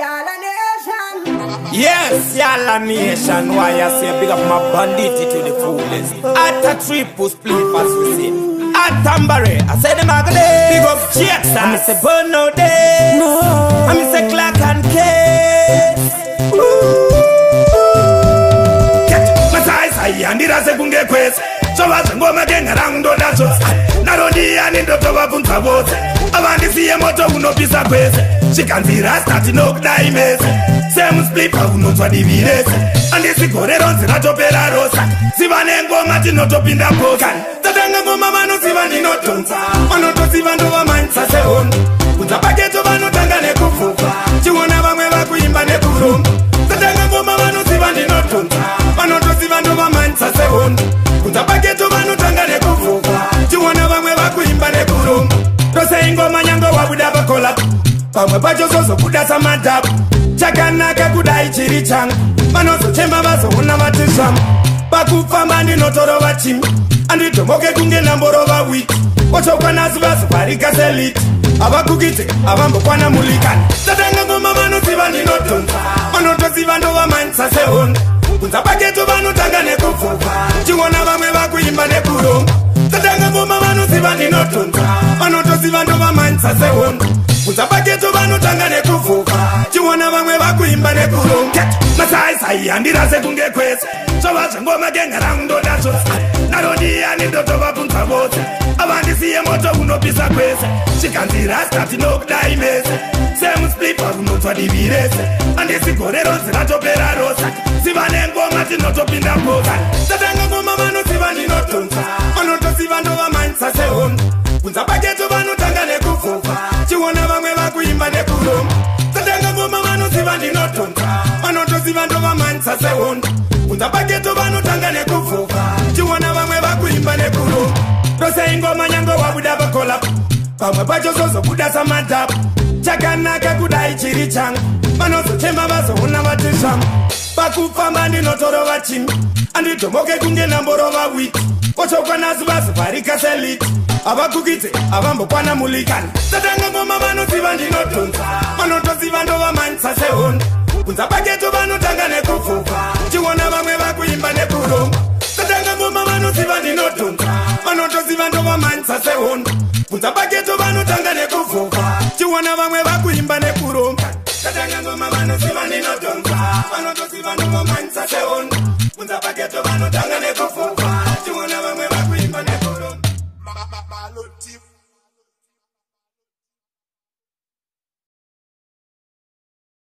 Yala Nation. Yes, Yala Nation. Why I say big up my banditi to the fullest. At a triple split, as we say. At Tambare, I say the Magade. Big up Jackson. I say burn no day. No. I say Clark and Case. Masai, and it has a bunge quest. So I go again around the nacho. Narodi and in the Toba Punta Water. I want to see a motor who no pizza quest. She can see us starting up diamonds. Same split, who knows what the virus. And this is go on to Nato Pera Rosa. Sivanengo Martino top in the Pokan. Tatango Mama no Sivani no Tonta. Onoto Sivano Mind Saseon. Put a packet of Anotanga Nekufuka. Chiwana Meva Kuimba Nekurum. Tatango Mama no Sivani no Tonta. Onoto Sivano Mind Saseon. Put a packet of Anotanga Nekufuka. Chiwana Meva Kuimba Nekurum. Rosaingo Manyango Wabuda Collab. Pamwe Pajo Soso Buddha Samadab. Chakanaka kudai chirichang manozo chema vazo una matisham pakufa mandi notoro vachim anditomoke kunge namboro vawiki ochokwanasi vazo varikaselit avakukite avambokwana mulikani tatanga ngoma vanoziva ndinotonza vanotoziva ndova manisa sehon kunza paketo vanotanga nekupfuka chiona vamwe vakuimba nekuromba tatanga ngoma vanoziva ndinotonza vanotoziva ndova manisa sehon kunza paketo vanotanga nekupfuka chiona vamwe vakuimba nekuromba masai handirase kunge kwese zvova zvengoma gengaraundo nacho narodiani ndotova punza vose avandisiye moto unopisa kwese chikanzira stati nokudai mese semusplipa unonzwa divirese andisigoreronzi ratopera rosa ziva nengoma tinotopinda mboka tatanga ngoma vanoziva ndinotonza vanotosiva ndova manisa sehondo kunza paketo vanotanga nekupfuka chiona vamwe vakuimba nekuromba tatanga ngoma vanoziva ndinotonza vanotosiva ndova manisa sehondo kunza paketo vanotanga nekupfuka chiona vamwe vakuimba nekuromba rose ingoma nyango wabuda vakola pamwe pacho zozobuda samadhapu chakanaka kudai chiri changa vanozochema vazoona vatishamu pakufamba ndinotorova chimi anditomoke kunge namborova wiki ochokwanasi vazovarikaseliti avakukite avambokwana mulikani tatanga ngoma vanoziva ndinotonza vanotoziva ndova manisa sehondo kunza paketo vanotanga nekupfuka chiona vamwe vakuimba nekuromba tatanga ngoma vanoziva ndinotonza vanotoziva ndova manisa sehondo kunza paketo vanotanga nekupfuka chiona vamwe vakuimba nekuromba tatanga ngoma vanoziva ndinotonza vanotoziva ndova manisa sehondo kunza paketo vanotanga nekupfuka